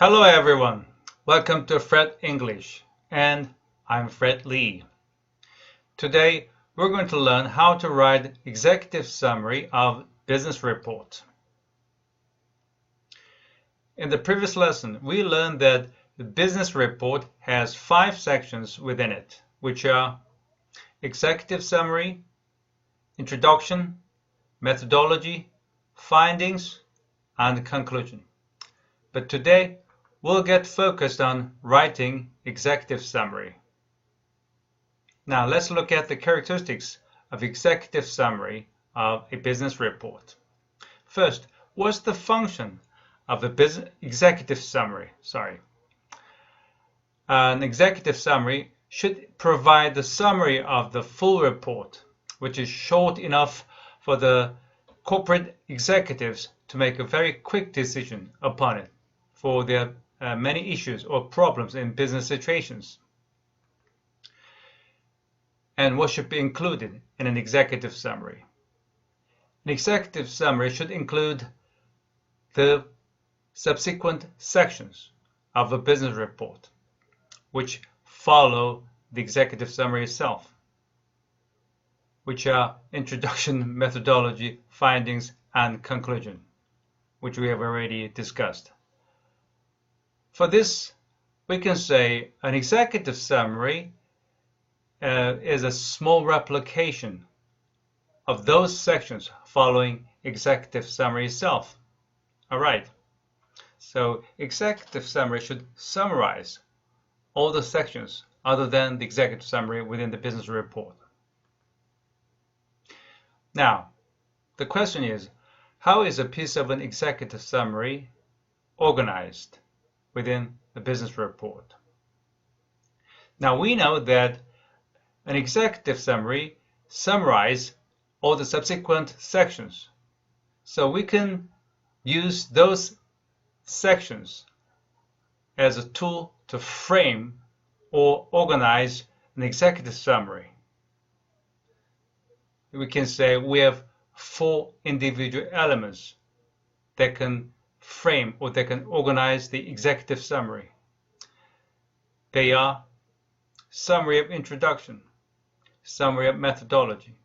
Hello everyone, welcome to Fred English, and I'm Fred Lee. Today we're going to learn how to write executive summary of business report. In the previous lesson, we learned that the business report has 5 sections within it, which are executive summary, introduction, methodology, findings, and conclusion. But today we'll get focused on writing executive summary. Now let's look at the characteristics of executive summary of a business report. First, what's the function of a executive summary? An executive summary should provide the summary of the full report, which is short enough for the corporate executives to make a very quick decision upon it for their many issues or problems in business situations. And what should be included in an executive summary? An executive summary should include the subsequent sections of a business report, which follow the executive summary itself, which are introduction, methodology, findings, and conclusion, which we have already discussed. For this, we can say an executive summary is a small replication of those sections following executive summary itself. All right. So executive summary should summarize all the sections other than the executive summary within the business report. Now, the question is, how is a piece of an executive summary organized within the business report? Now we know that an executive summary summarizes all the subsequent sections. So we can use those sections as a tool to frame or organize an executive summary. We can say we have 4 individual elements that can frame or that can organize the executive summary. They are summary of introduction, summary of methodology,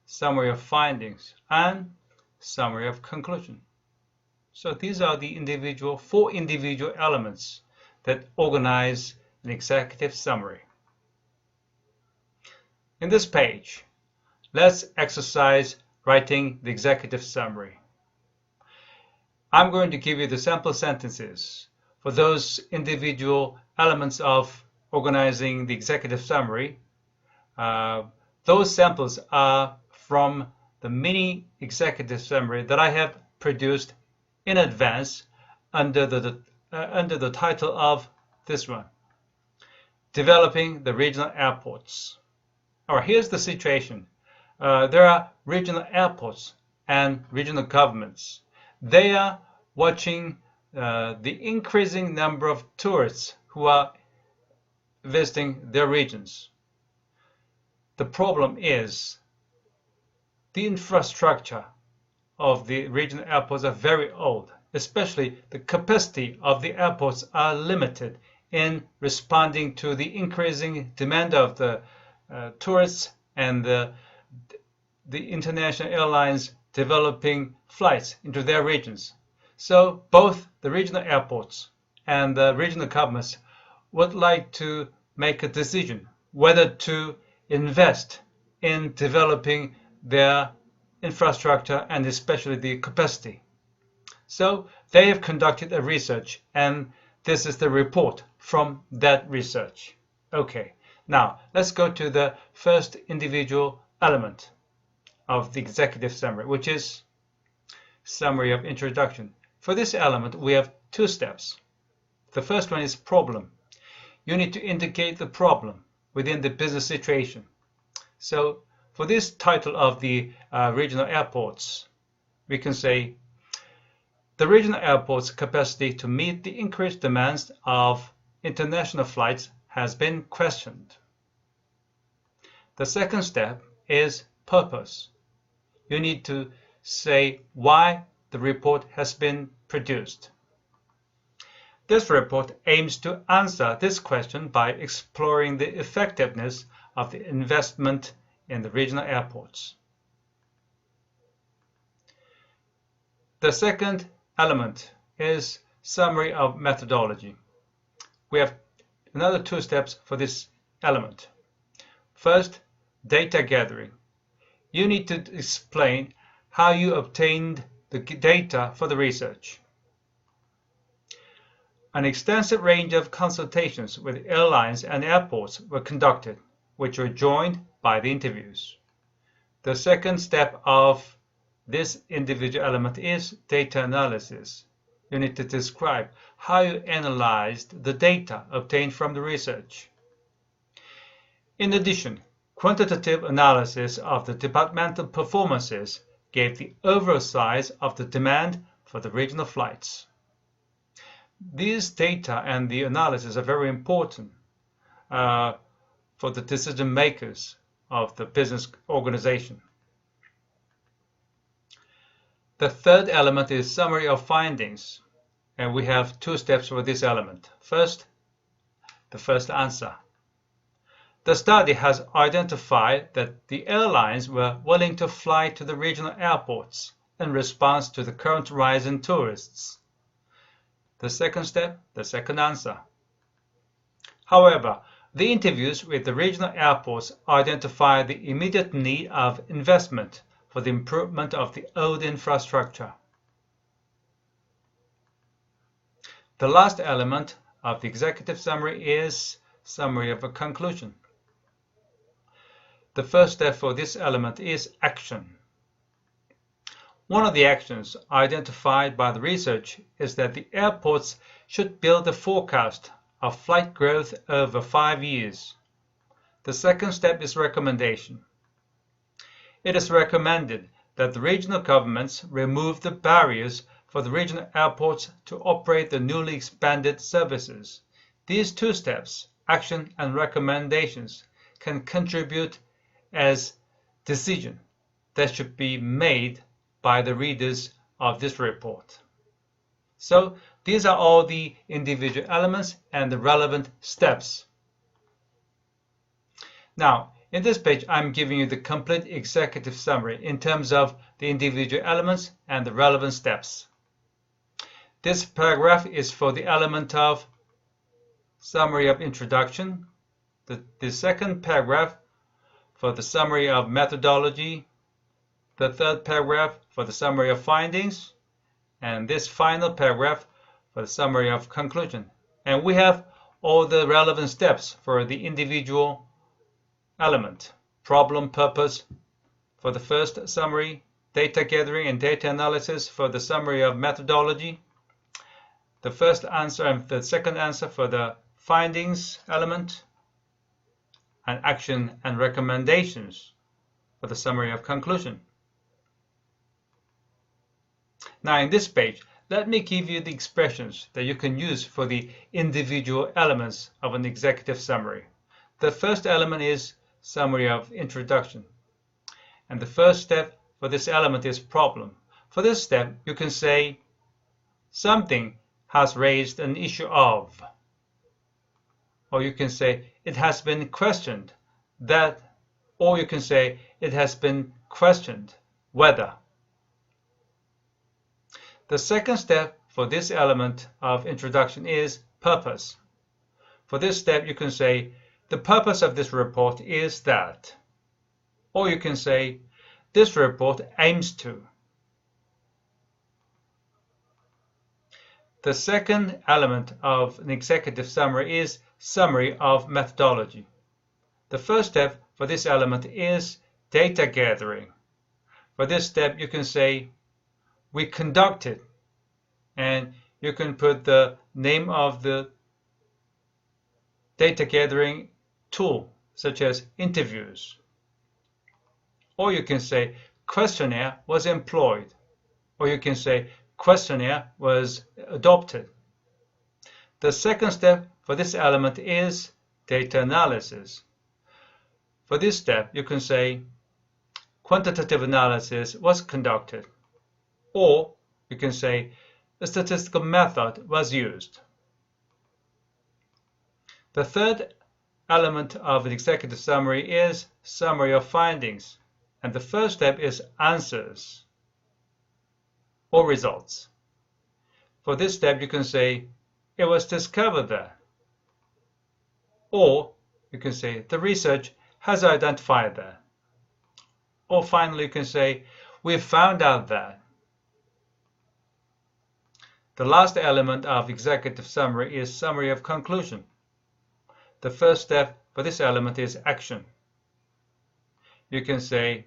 summary of findings, and summary of conclusion. So these are the 4 individual elements that organize an executive summary. In this page, let's exercise writing the executive summary. I'm going to give you the sample sentences for those individual elements of organizing the executive summary. Those samples are from the mini executive summary that I have produced in advance under the title of this one, Developing the Regional Airports. All right, here's the situation. There are regional airports and regional governments. They are watching the increasing number of tourists who are visiting their regions. The problem is the infrastructure of the regional airports are very old, especially the capacity of the airports are limited in responding to the increasing demand of the tourists and the international airlines developing flights into their regions. So both the regional airports and the regional governments would like to make a decision whether to invest in developing their infrastructure and especially the capacity. So they have conducted a research, and this is the report from that research. Okay, now let's go to the first individual element of the executive summary, which is summary of introduction. For this element, we have 2 steps. The first one is problem. You need to indicate the problem within the business situation. So for this title of the regional airports, we can say the regional airport's capacity to meet the increased demands of international flights has been questioned. The second step is purpose. You need to say why the report has been produced. This report aims to answer this question by exploring the effectiveness of the investment in the regional airports. The second element is summary of methodology. We have another 2 steps for this element. First, data gathering. You need to explain how you obtained the data for the research. An extensive range of consultations with airlines and airports were conducted, which were joined by the interviews. The second step of this individual element is data analysis. You need to describe how you analyzed the data obtained from the research. In addition, quantitative analysis of the departmental performances gave the overall size of the demand for the regional flights. These data and the analysis are very important for the decision makers of the business organization. The third element is summary of findings, and we have 2 steps for this element. First, the first answer. The study has identified that the airlines were willing to fly to the regional airports in response to the current rise in tourists. The second step, the second answer. However, the interviews with the regional airports identified the immediate need of investment for the improvement of the old infrastructure. The last element of the executive summary is summary of a conclusion. The first step for this element is action. One of the actions identified by the research is that the airports should build a forecast of flight growth over 5 years. The second step is recommendation. It is recommended that the regional governments remove the barriers for the regional airports to operate the newly expanded services. These 2 steps, action and recommendations, can contribute as decision that should be made by the readers of this report. So these are all the individual elements and the relevant steps. Now, in this page, I'm giving you the complete executive summary in terms of the individual elements and the relevant steps. This paragraph is for the element of summary of introduction, the second paragraph for the summary of methodology, the third paragraph for the summary of findings, and this final paragraph for the summary of conclusion. And we have all the relevant steps for the individual element. Problem, purpose for the first summary, data gathering and data analysis for the summary of methodology, the first answer and the second answer for the findings element, and action and recommendations for the summary of conclusion. Now in this page, let me give you the expressions that you can use for the individual elements of an executive summary. The first element is summary of introduction. And the first step for this element is problem. For this step, you can say something has raised an issue of, or you can say it has been questioned that, or you can say it has been questioned whether. The second step for this element of introduction is purpose. For this step, you can say the purpose of this report is that, or you can say this report aims to. The second element of an executive summary is summary of methodology. The first step for this element is data gathering. For this step, you can say we conducted, and you can put the name of the data gathering tool, such as interviews. Or you can say questionnaire was employed, or you can say questionnaire was adopted. The second step for this element is data analysis. For this step, you can say quantitative analysis was conducted, or you can say a statistical method was used. The third element of an executive summary is summary of findings. And the first step is answers or results. For this step, you can say, it was discovered that. Or you can say, the research has identified that. Or finally, you can say, we found out that. The last element of executive summary is summary of conclusion. The first step for this element is action. You can say,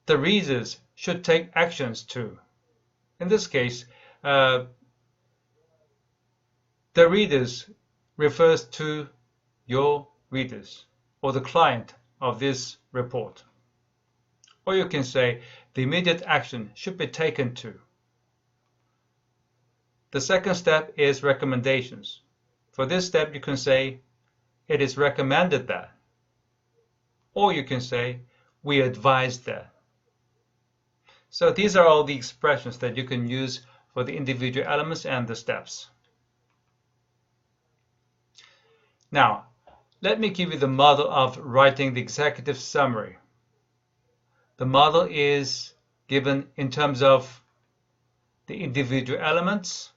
the readers should take actions too. In this case, the readers refers to your readers or the client of this report. Or you can say, the immediate action should be taken to. The second step is recommendations. For this step, you can say, it is recommended that. Or you can say, we advise that. So these are all the expressions that you can use for the individual elements and the steps. Now, let me give you the model of writing the executive summary. The model is given in terms of the individual elements,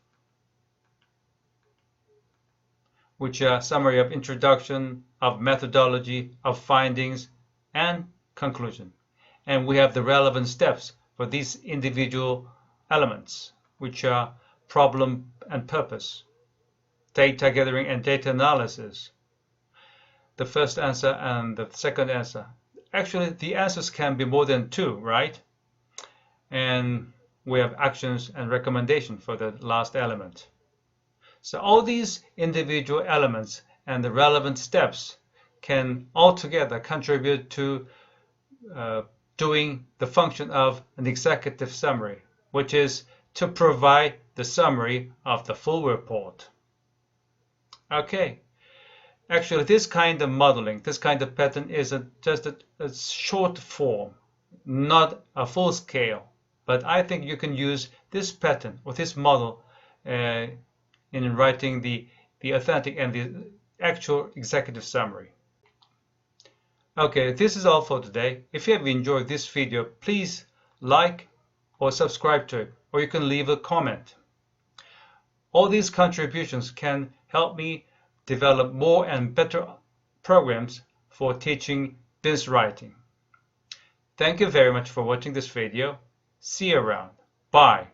which are summary of introduction, of methodology, of findings, and conclusion. And we have the relevant steps for these individual elements, which are problem and purpose, data gathering and data analysis, the first answer and the second answer. Actually, the answers can be more than two, right? And we have actions and recommendation for the last element. So all these individual elements and the relevant steps can altogether contribute to doing the function of an executive summary, which is to provide the summary of the full report. Okay. Actually, this kind of modeling, this kind of pattern is just a short form, not a full scale. But I think you can use this pattern or this model in writing the authentic and the actual executive summary. Okay, this is all for today. If you have enjoyed this video, please like or subscribe to it, or you can leave a comment. All these contributions can help me develop more and better programs for teaching business writing. Thank you very much for watching this video. See you around. Bye.